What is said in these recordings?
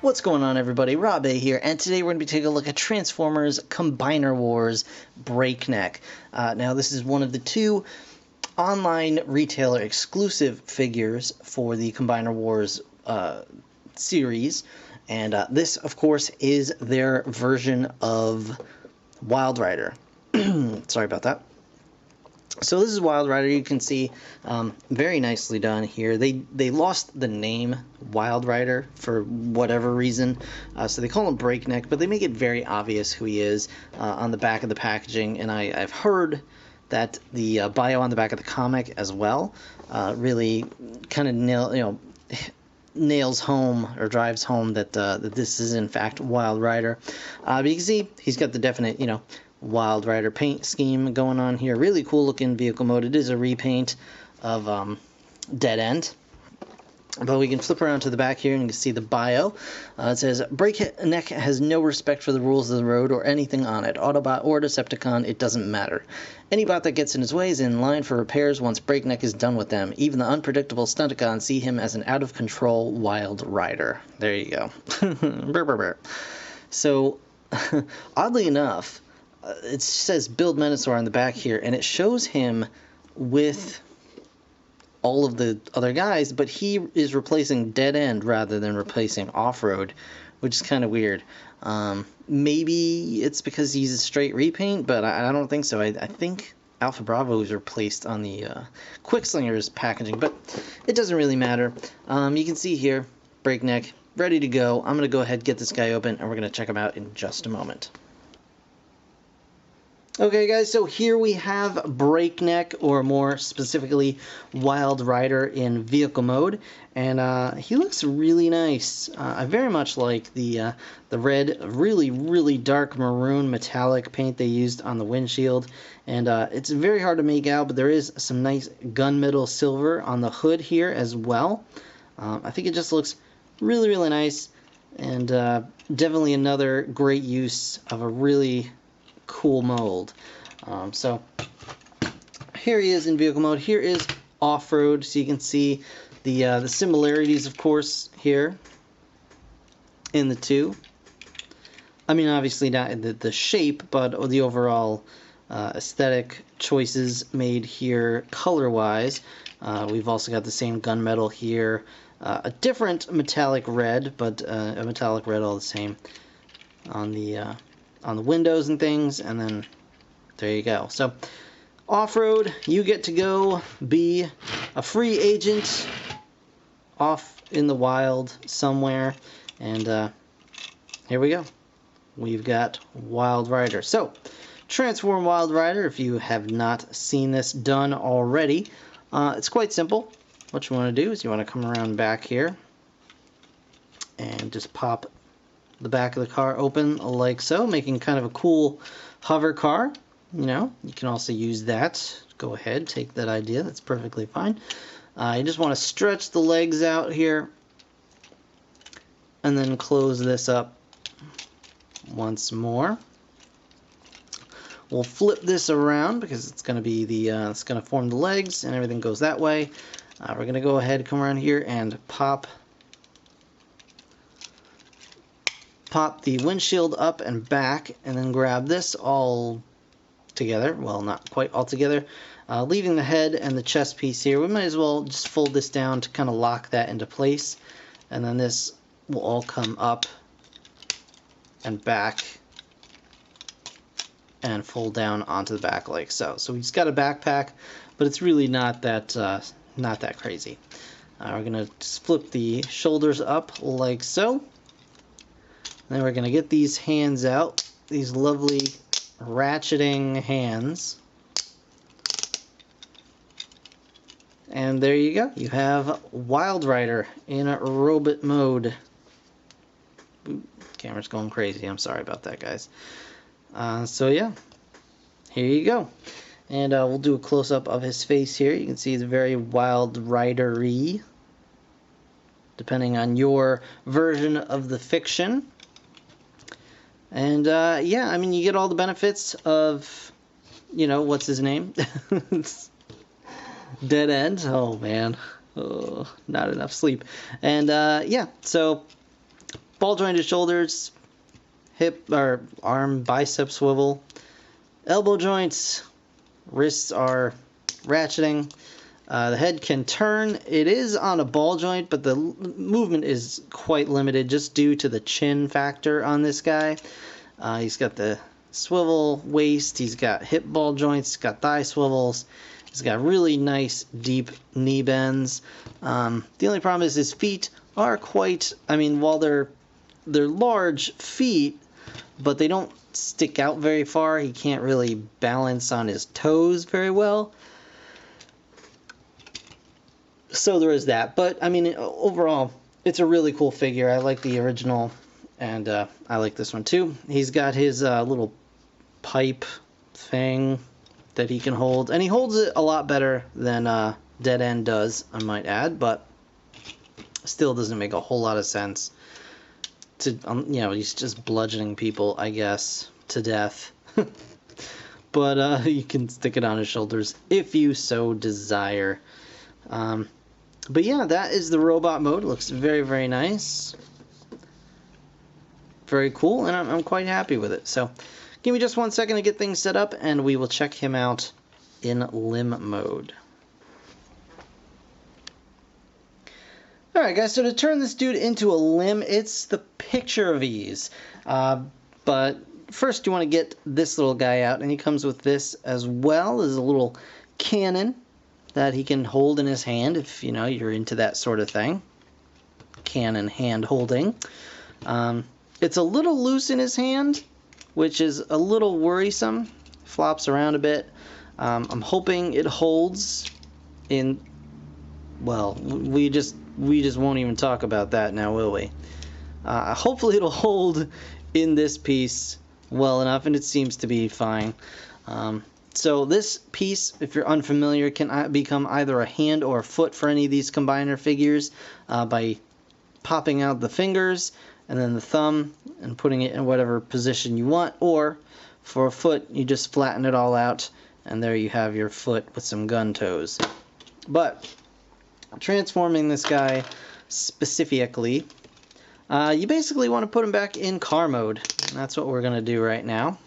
What's going on, everybody? Rob A here, and today we're going to be taking a look at Transformers Combiner Wars Breakneck. Now, this is one of the two online retailer exclusive figures for the Combiner Wars series, and this, of course, is their version of Wildrider. Sorry about that. So this is Wildrider. You can see very nicely done here. They lost the name Wildrider for whatever reason, so they call him Breakneck, but they make it very obvious who he is on the back of the packaging. And I've heard that the bio on the back of the comic as well really kind of nails home or drives home that that this is in fact Wildrider. But you can see he's got the definite Wildrider paint scheme going on here. Really cool looking vehicle mode. It is a repaint of Dead End. But we can flip around to the back here and you can see the bio. It says, Breakneck has no respect for the rules of the road or anything on it. Autobot or Decepticon, it doesn't matter. Any bot that gets in his way is in line for repairs once Breakneck is done with them. Even the unpredictable Stunticons see him as an out-of-control Wildrider. There you go. Brr, brr, brr. So, oddly enough, it says Build Menasor on the back here, and it shows him with all of the other guys, but he is replacing Dead End rather than replacing Off-Road, which is kind of weird. Maybe it's because he's a straight repaint, but I don't think so. I think Alpha Bravo is replaced on the Quickslinger's packaging, but it doesn't really matter. You can see here, Breakneck, ready to go. I'm going to go ahead and get this guy open, and we're going to check him out in just a moment. Okay, guys, so here we have Breakneck, or more specifically, Wildrider in vehicle mode, and he looks really nice. I very much like the red, really dark maroon metallic paint they used on the windshield, and it's very hard to make out, but there is some nice gunmetal silver on the hood here as well. I think it just looks really nice, and definitely another great use of a really cool mold. So here he is in vehicle mode. Here is Off-Road, so you can see the similarities, of course, here in the two. I mean, obviously not the shape, but the overall aesthetic choices made here color-wise. We've also got the same gunmetal here, a different metallic red, but a metallic red all the same on the windows and things, and then there you go. So, Off-Road, you get to go be a free agent off in the wild somewhere, and here we go. We've got Wildrider. So, transform Wildrider if you have not seen this done already. It's quite simple. What you want to do is you want to come around back here and just pop the back of the car open like so, making kind of a cool hover car. You can also use that. Go ahead, take that idea. That's perfectly fine. You just want to stretch the legs out here and then close this up once more. We'll flip this around because it's going to be it's going to form the legs and everything goes that way. We're going to go ahead, come around here and pop the windshield up and back, and then grab this all together. Well, not quite all together. Leaving the head and the chest piece here. We might as well just fold this down to kind of lock that into place, and then this will all come up and back and fold down onto the back like so. So we just got a backpack, but it's really not that crazy. We're gonna just flip the shoulders up like so. Then we're going to get these hands out, these lovely ratcheting hands. And there you go. You have Wildrider in a robot mode. Ooh, camera's going crazy. I'm sorry about that, guys. So yeah, here you go. And we'll do a close-up of his face here. You can see it's very Wildrider-y, depending on your version of the fiction. And, yeah, I mean, you get all the benefits of, what's his name? Dead End. Oh, man. Oh, not enough sleep. And, yeah, so ball jointed shoulders, hip or arm bicep swivel, elbow joints, wrists are ratcheting. The head can turn. It is on a ball joint, but the movement is quite limited just due to the chin factor on this guy. He's got the swivel waist, he's got hip ball joints, he's got thigh swivels, he's got really nice deep knee bends. The only problem is his feet are quite, I mean, while they're large feet, but they don't stick out very far. He can't really balance on his toes very well. So there is that. But, I mean, overall, it's a really cool figure. I like the original, and I like this one too. He's got his little pipe thing that he can hold. And he holds it a lot better than Dead End does, I might add. But still doesn't make a whole lot of sense. To you know, he's just bludgeoning people, I guess, to death. But you can stick it on his shoulders if you so desire. But yeah, that is the robot mode. It looks very, very nice. Very cool, and I'm quite happy with it. So give me just 1 second to get things set up, and we will check him out in limb mode. Alright guys, so to turn this dude into a limb, it's the picture of ease. But first you want to get this little guy out, and he comes with this as well as a little cannon that he can hold in his hand if, you know, you're into that sort of thing. Cannon hand holding. It's a little loose in his hand, which is a little worrisome. Flops around a bit. I'm hoping it holds in, well, we just won't even talk about that now, will we? Hopefully it'll hold in this piece well enough, and it seems to be fine. So this piece, if you're unfamiliar, can become either a hand or a foot for any of these combiner figures by popping out the fingers and then the thumb and putting it in whatever position you want. Or for a foot, you just flatten it all out, and there you have your foot with some gun toes. But transforming this guy specifically, you basically want to put him back in car mode. And that's what we're going to do right now.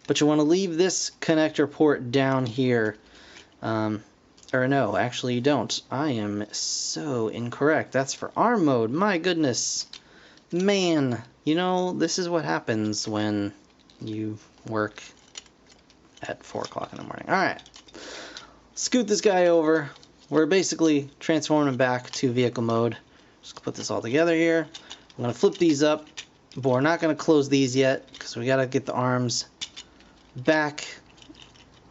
But you want to leave this connector port down here. Or no, actually you don't. I am so incorrect. That's for arm mode. My goodness. Man, you know, this is what happens when you work at 4 o'clock in the morning. Alright. Scoot this guy over. We're basically transforming him back to vehicle mode. Just put this all together here. I'm going to flip these up. But we're not going to close these yet because we got to get the arms back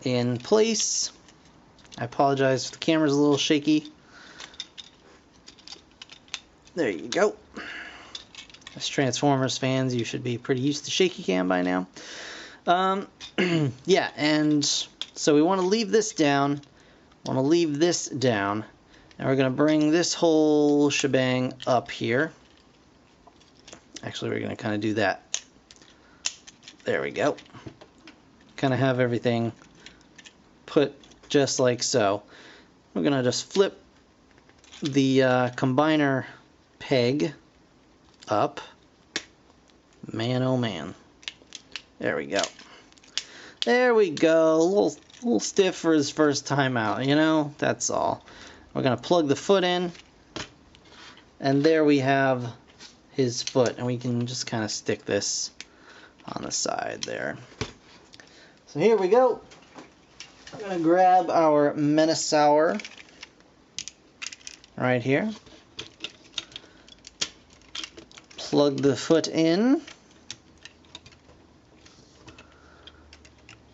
in place. I apologize if the camera's a little shaky. There you go. As Transformers fans, you should be pretty used to shaky cam by now. Yeah, and so we want to leave this down. Want to leave this down. And we're going to bring this whole shebang up here. Actually, we're going to kind of do that. There we go. Kind of have everything put just like so. We're going to just flip the combiner peg up. Man, oh man. There we go. There we go. A little stiff for his first time out, you know? That's all. We're going to plug the foot in. And there we have his foot. And we can just kind of stick this on the side there. So here we go. I'm going to grab our Menosaur right here. Plug the foot in.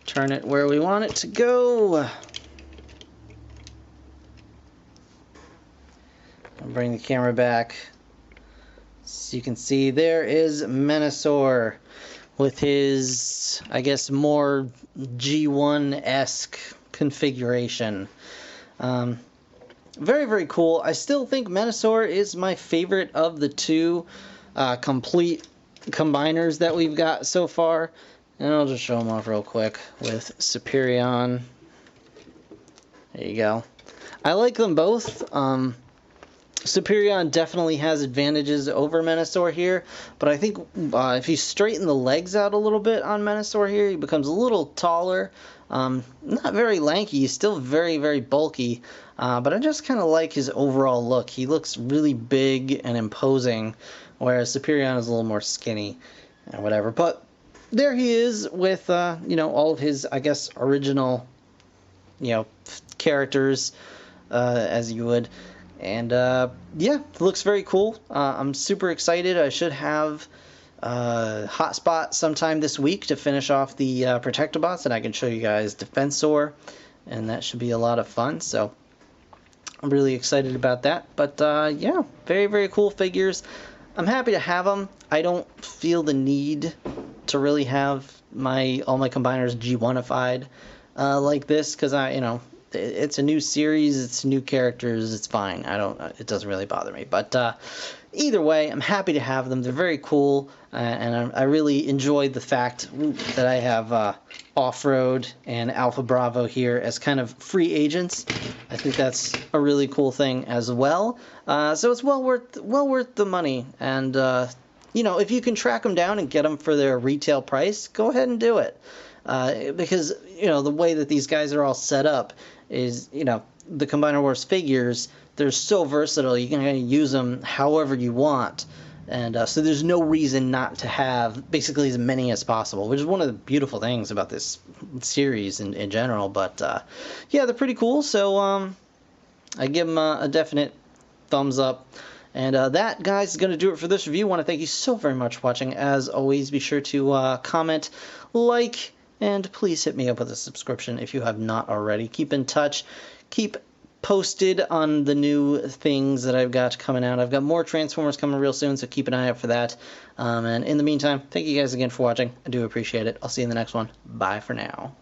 Turn it where we want it to go. And bring the camera back. So you can see there is Menosaur with his, I guess, more G1-esque configuration. Very, very cool. I still think Menosaur is my favorite of the two complete combiners that we've got so far. And I'll just show them off real quick with Superion. There you go. I like them both. Superion definitely has advantages over Menasor here, but I think if you straighten the legs out a little bit on Menasor here, he becomes a little taller. Not very lanky, he's still very, very bulky, but I just kind of like his overall look. He looks really big and imposing, whereas Superion is a little more skinny and whatever. But there he is with, all of his, I guess, original, characters, as you would. And, yeah, it looks very cool. I'm super excited. I should have Hotspot sometime this week to finish off the Protectobots, and I can show you guys Defensor, and that should be a lot of fun. So I'm really excited about that. But, yeah, very, very cool figures. I'm happy to have them. I don't feel the need to really have all my combiners G1ified like this, because it's a new series, it's new characters, it's fine. It doesn't really bother me. But either way, I'm happy to have them. They're very cool, and I really enjoyed the fact that I have Off-Road and Alpha Bravo here as kind of free agents. I think that's a really cool thing as well. So it's well worth the money. And if you can track them down and get them for their retail price, go ahead and do it. Because the way that these guys are all set up is, the Combiner Wars figures, they're so versatile. You can use them however you want. And so there's no reason not to have basically as many as possible, which is one of the beautiful things about this series in general. But, yeah, they're pretty cool. So I give them a definite thumbs up. And that, guys, is going to do it for this review. I want to thank you so very much for watching. As always, be sure to comment, like, and please hit me up with a subscription if you have not already. Keep in touch. Keep posted on the new things that I've got coming out. I've got more Transformers coming real soon, so keep an eye out for that. And in the meantime, thank you guys again for watching. I do appreciate it. I'll see you in the next one. Bye for now.